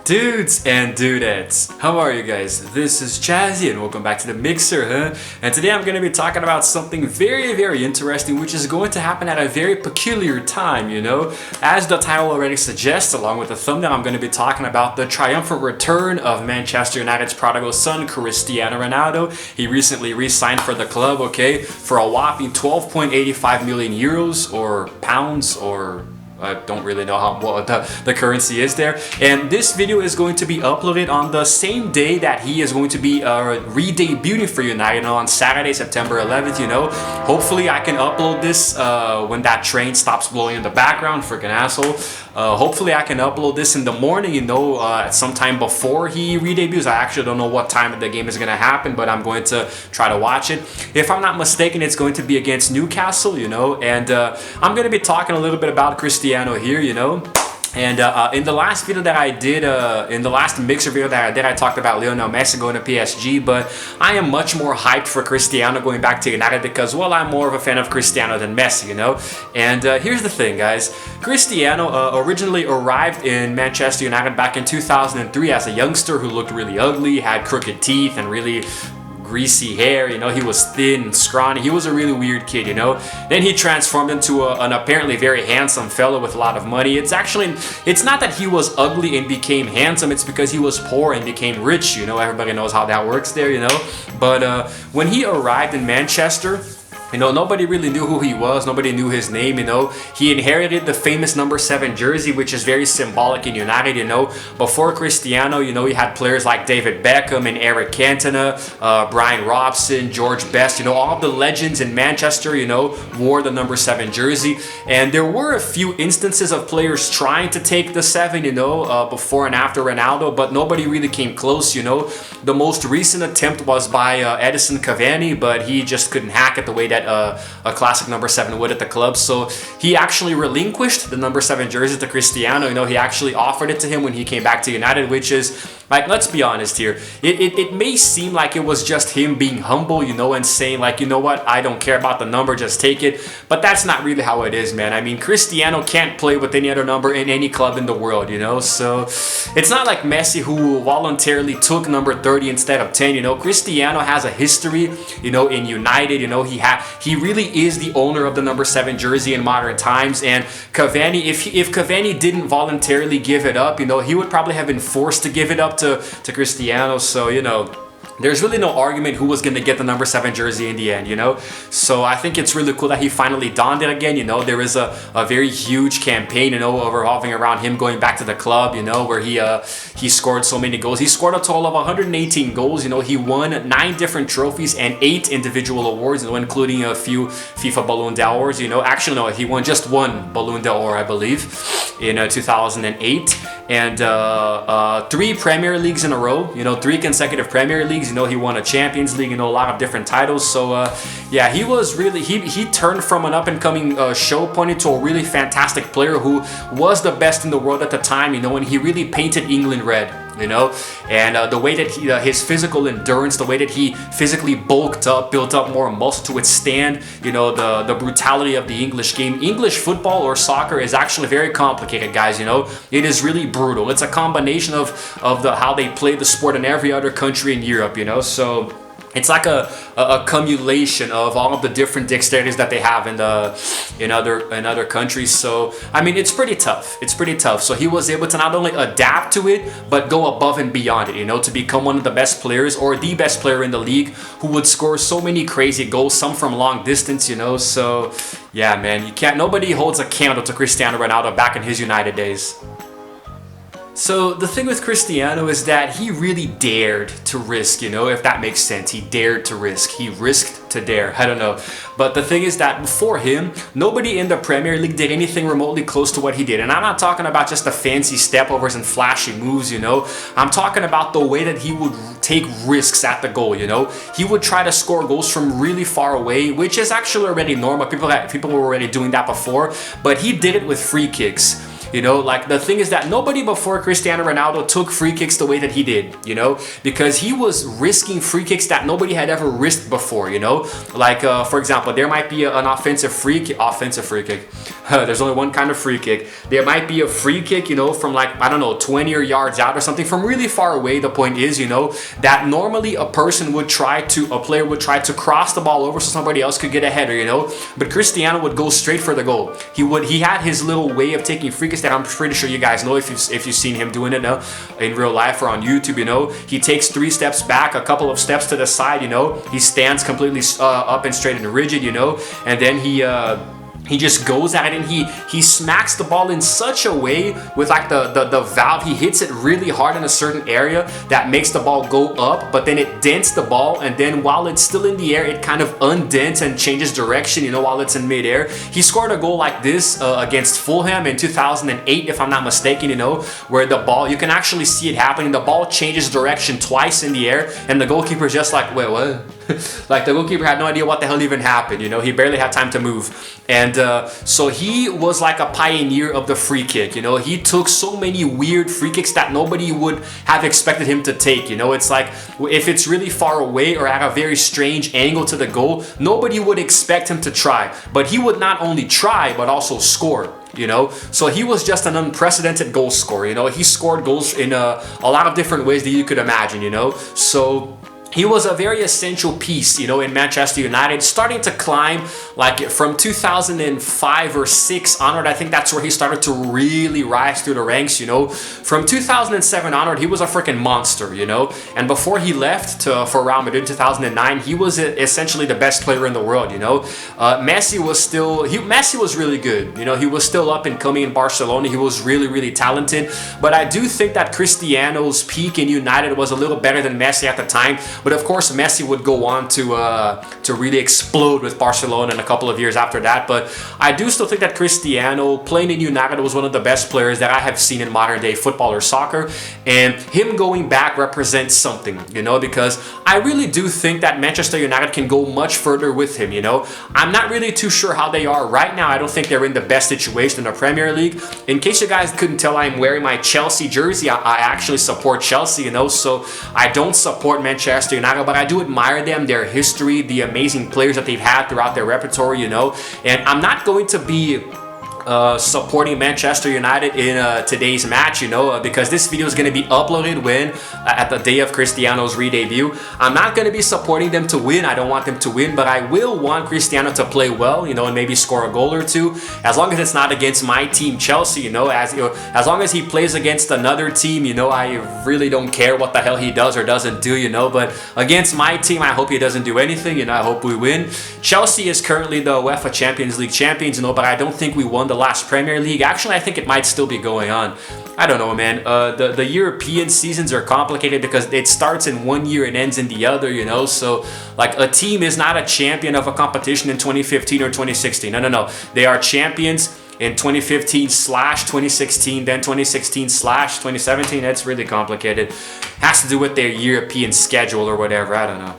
Dudes and dudettes, how are you guys? This is Chazzy and welcome back to the Mixer, And today I'm going to be talking about something very interesting, which is going to happen at a very peculiar time, As the title already suggests, along with the thumbnail, I'm going to be talking about the triumphant return of Manchester United's prodigal son, Cristiano Ronaldo. He recently re-signed for the club, for a whopping 12.85 million euros or pounds or I don't really know what the currency is there. And this video is going to be uploaded on the same day that he is going to be re-debuting for United on Saturday, September 11th, Hopefully I can upload this when that train stops blowing in the background, freaking asshole. Hopefully I can upload this in the morning, sometime before he re-debuts. I actually don't know what time the game is going to happen, but I'm going to try to watch it. If I'm not mistaken, it's going to be against Newcastle, and I'm going to be talking a little bit about Cristiano here, And in the last video that I did, in the last Mixer video that I did, I talked about Lionel Messi going to PSG, but I am much more hyped for Cristiano going back to United because, well, I'm more of a fan of Cristiano than Messi, And here's the thing, guys. Cristiano originally arrived in Manchester United back in 2003 as a youngster who looked really ugly, had crooked teeth, and really greasy hair, he was thin and scrawny. He was a really weird kid, Then he transformed into an apparently very handsome fellow with a lot of money. It's not that he was ugly and became handsome, it's because he was poor and became rich, Everybody knows how that works there, But when he arrived in Manchester, nobody really knew who he was. Nobody knew his name, He inherited the famous number 7 jersey, which is very symbolic in United, Before Cristiano, he had players like David Beckham and Eric Cantona, Brian Robson, George Best, all of the legends in Manchester, wore the number 7 jersey. And there were a few instances of players trying to take the 7, before and after Ronaldo, but nobody really came close, The most recent attempt was by Edison Cavani, but he just couldn't hack it the way that a classic number 7 would at the club. So he actually relinquished the number 7 jersey to Cristiano. He actually offered it to him when he came back to United, which is, like, let's be honest here. It may seem like it was just him being humble, and saying, like, you know what, I don't care about the number, just take it. But that's not really how it is, man. I mean, Cristiano can't play with any other number in any club in the world, So it's not like Messi, who voluntarily took number 30 instead of 10, Cristiano has a history, in United, he really is the owner of the number 7 jersey in modern times. And Cavani, if Cavani didn't voluntarily give it up, he would probably have been forced to give it up to Cristiano. So, there's really no argument who was going to get the number 7 jersey in the end, So I think it's really cool that he finally donned it again, There is a very huge campaign, revolving around him going back to the club, where he scored so many goals. He scored a total of 118 goals, He won 9 different trophies and 8 individual awards, including a few FIFA Ballon d'Or, Actually, no, he won just 1 Ballon d'Or, I believe, in 2008. And 3 Premier Leagues in a row, 3 consecutive Premier Leagues. He won a Champions League, a lot of different titles. So yeah, he was really, he turned from an up-and-coming show pony to a really fantastic player who was the best in the world at the time, and he really painted England red. And the way that his physical endurance, the way that he physically bulked up, built up more muscle to withstand, the brutality of the English game. English football or soccer is actually very complicated, guys, It is really brutal. It's a combination of how they play the sport in every other country in Europe, So it's like a accumulation of all of the different dexterities that they have in other countries. So I mean, it's pretty tough. So he was able to not only adapt to it, but go above and beyond it, to become one of the best players, or the best player in the league, who would score so many crazy goals, some from long distance, So yeah, man, nobody holds a candle to Cristiano Ronaldo back in his United days. So the thing with Cristiano is that he really dared to risk, if that makes sense. He dared to risk. He risked to dare. I don't know. But the thing is that before him, nobody in the Premier League did anything remotely close to what he did. And I'm not talking about just the fancy stepovers and flashy moves, I'm talking about the way that he would take risks at the goal, He would try to score goals from really far away, which is actually already normal. People were already doing that before. But he did it with free kicks. You know, like the thing is that nobody before Cristiano Ronaldo took free kicks the way that he did, you know, because he was risking free kicks that nobody had ever risked before, you know. Like for example, there might be an offensive free kick. There's only one kind of free kick. There might be a free kick, you know, from like, I don't know, 20 or yards out or something, from really far away. The point is, you know, that normally a player would try to cross the ball over so somebody else could get a header, you know, but Cristiano would go straight for the goal. He had his little way of taking free kicks that I'm pretty sure you guys know if you've seen him doing it now in real life or on YouTube, you know. He takes 3 steps back, a couple of steps to the side, you know. He stands completely up and straight and rigid, you know, and then he just goes at it and he smacks the ball in such a way with like the valve. He hits it really hard in a certain area that makes the ball go up, but then it dents the ball, and then while it's still in the air, it kind of undents and changes direction, you know, while it's in midair. He scored a goal like this against Fulham in 2008, if I'm not mistaken, you know, where the ball, you can actually see it happening. The ball changes direction twice in the air, and the goalkeeper's just like, wait, what? Like the goalkeeper had no idea what the hell even happened, you know. He barely had time to move. And so he was like a pioneer of the free kick, you know. He took so many weird free kicks that nobody would have expected him to take, you know. It's like if it's really far away or at a very strange angle to the goal, nobody would expect him to try. But he would not only try but also score, you know. So he was just an unprecedented goal scorer, you know. He scored goals in a lot of different ways that you could imagine, you know. So he was a very essential piece, you know, in Manchester United, starting to climb like from 2005 or 6 onward. I think that's where he started to really rise through the ranks, you know. From 2007 onward, he was a freaking monster, you know. And before he left for Real Madrid in 2009, he was essentially the best player in the world, you know. Messi was really good, you know. He was still up and coming in Barcelona. He was really, really talented. But I do think that Cristiano's peak in United was a little better than Messi at the time. But of course, Messi would go on to really explode with Barcelona in a couple of years after that. But I do still think that Cristiano, playing in United, was one of the best players that I have seen in modern day football or soccer. And him going back represents something, you know, because I really do think that Manchester United can go much further with him, you know. I'm not really too sure how they are right now. I don't think they're in the best situation in the Premier League. In case you guys couldn't tell, I'm wearing my Chelsea jersey. I actually support Chelsea, you know, so I don't support Manchester United, but I do admire them, their history, the amazing players that they've had throughout their repertoire, you know. And I'm not going to be supporting Manchester United in today's match, you know, because this video is going to be uploaded when at the day of Cristiano's re-debut. I'm not going to be supporting them to win. I don't want them to win, but I will want Cristiano to play well, you know, and maybe score a goal or two, as long as it's not against my team Chelsea, you know. As long as he plays against another team, you know, I really don't care what the hell he does or doesn't do, you know. But against my team, I hope he doesn't do anything, you know. I hope we win. Chelsea is currently the UEFA Champions League champions, you know, but I don't think we won the last Premier League. Actually, I think it might still be going on. I don't know, man. The European seasons are complicated because it starts in one year and ends in the other, you know. So like a team is not a champion of a competition in 2015 or 2016. No. They are champions in 2015/2016, then 2016/2017. That's really complicated. Has to do with their European schedule or whatever. I don't know.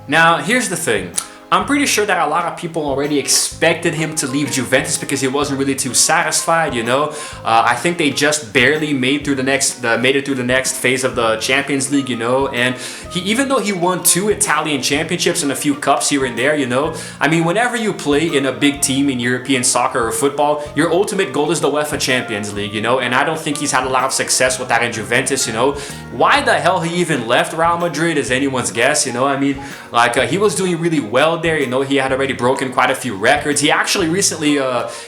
Now, here's the thing. I'm pretty sure that a lot of people already expected him to leave Juventus because he wasn't really too satisfied, you know. I think they just barely made it through the next phase of the Champions League, you know. And even though he won 2 Italian championships and a few cups here and there, you know, I mean, whenever you play in a big team in European soccer or football, your ultimate goal is the UEFA Champions League, you know. And I don't think he's had a lot of success with that in Juventus, you know. Why the hell he even left Real Madrid is anyone's guess, you know. I mean, like he was doing really well there, you know. He had already broken quite a few records. He actually recently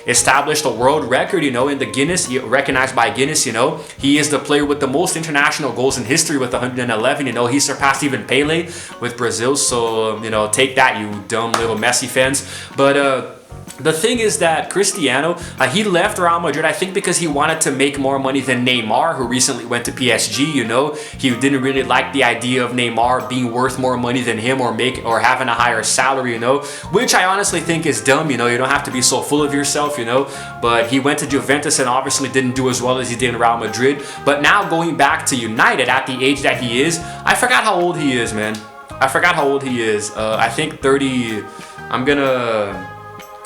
established a world record, you know, in the Guinness, recognized by Guinness, you know. He is the player with the most international goals in history with 111, you know. He surpassed even Pele with Brazil, so, you know, take that, you dumb little Messi fans. But the thing is that Cristiano, he left Real Madrid, I think, because he wanted to make more money than Neymar, who recently went to PSG, you know. He didn't really like the idea of Neymar being worth more money than him or having a higher salary, you know, which I honestly think is dumb, you know. You don't have to be so full of yourself, you know. But he went to Juventus and obviously didn't do as well as he did in Real Madrid. But now going back to United at the age that he is, I forgot how old he is, man. I forgot how old he is. I think 30,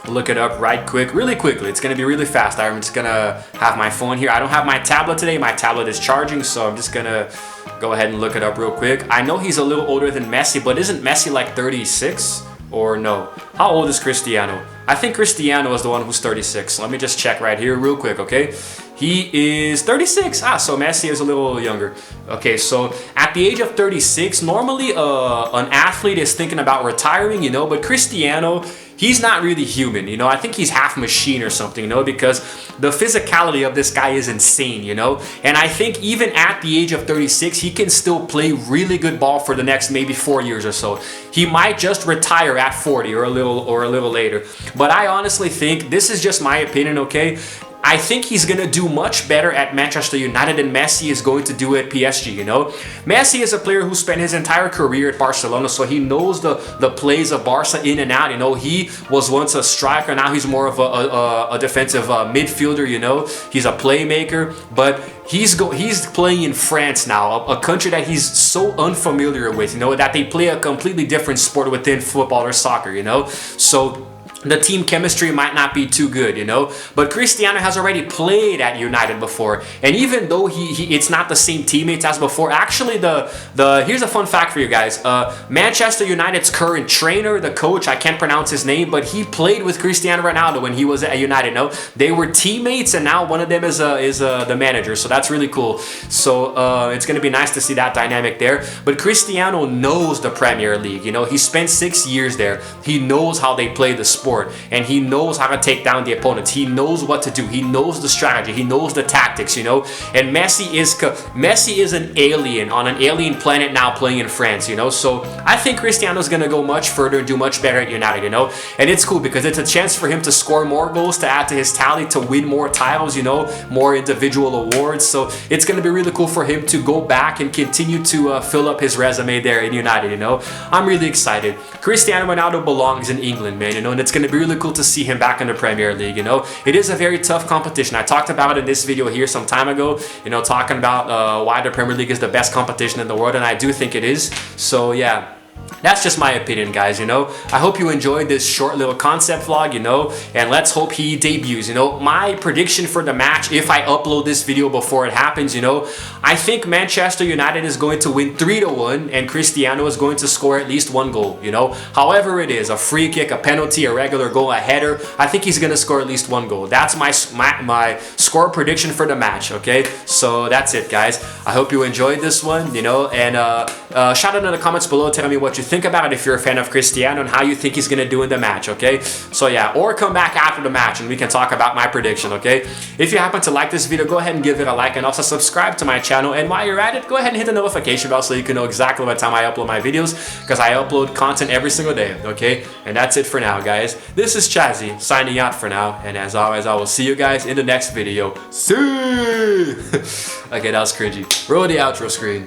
look it up right quick, really quickly. It's gonna be really fast. I'm just gonna have my phone here. I don't have my tablet today. My tablet is charging, so I'm just gonna go ahead and look it up real quick. I know he's a little older than Messi, but isn't Messi like 36? Or no? How old is Cristiano? I think Cristiano is the one who's 36. Let me just check right here real quick, okay? He is 36. So Messi is a little younger. Okay, so at the age of 36, normally an athlete is thinking about retiring, you know, but Cristiano, he's not really human, you know. I think he's half machine or something, you know, because the physicality of this guy is insane, you know. And I think even at the age of 36, he can still play really good ball for the next maybe 4 years or so. He might just retire at 40 or a little later. But I honestly think, this is just my opinion, okay? I think he's going to do much better at Manchester United than Messi is going to do at PSG, you know? Messi is a player who spent his entire career at Barcelona, so he knows the plays of Barca in and out, you know? He was once a striker, now he's more of a defensive midfielder, you know? He's a playmaker, but he's playing in France now, a country that he's so unfamiliar with, you know? That they play a completely different sport within football or soccer, you know? So the team chemistry might not be too good, you know, but Cristiano has already played at United before, and even though it's not the same teammates as before, actually here's a fun fact for you guys. Manchester United's current trainer, the coach, I can't pronounce his name, but he played with Cristiano Ronaldo when he was at United. No, they were teammates, and now one of them is the manager, so that's really cool. So it's gonna be nice to see that dynamic there. But Cristiano knows the Premier League, you know, he spent 6 years there. He knows how they play the sport, and he knows how to take down the opponents. He knows what to do. He knows the strategy. He knows the tactics, you know. And Messi is an alien on an alien planet now, playing in France, you know. So I think Cristiano's gonna go much further and do much better at United, you know. And it's cool because it's a chance for him to score more goals, to add to his tally, to win more titles, you know, more individual awards. So it's gonna be really cool for him to go back and continue to fill up his resume there in United, you know. I'm really excited. Cristiano Ronaldo belongs in England, man, you know, and it's gonna be really cool to see him back in the Premier League, you know. It is a very tough competition. I talked about it in this video here some time ago, you know, talking about why the Premier League is the best competition in the world, and I do think it is. So yeah, that's just my opinion, guys, you know. I hope you enjoyed this short little concept vlog, you know, and let's hope he debuts, you know. My prediction for the match, if I upload this video before it happens, you know, I think Manchester United is going to win 3-1, and Cristiano is going to score at least 1 goal, you know. However it is, a free kick, a penalty, a regular goal, a header, I think he's going to score at least 1 goal. That's my score prediction for the match, okay? So that's it, guys. I hope you enjoyed this one, you know, and shout out in the comments below, tell me what you think about it, if you're a fan of Cristiano, and how you think he's gonna do in the match, okay? So yeah, or come back after the match and we can talk about my prediction, okay? If you happen to like this video, go ahead and give it a like, and also subscribe to my channel. And while you're at it, go ahead and hit the notification bell so you can know exactly what time I upload my videos, because I upload content every single day, okay? And that's it for now, guys. This is Chazzy signing out for now, and as always, I will see you guys in the next video. See! Okay, that was cringy. Roll the outro screen.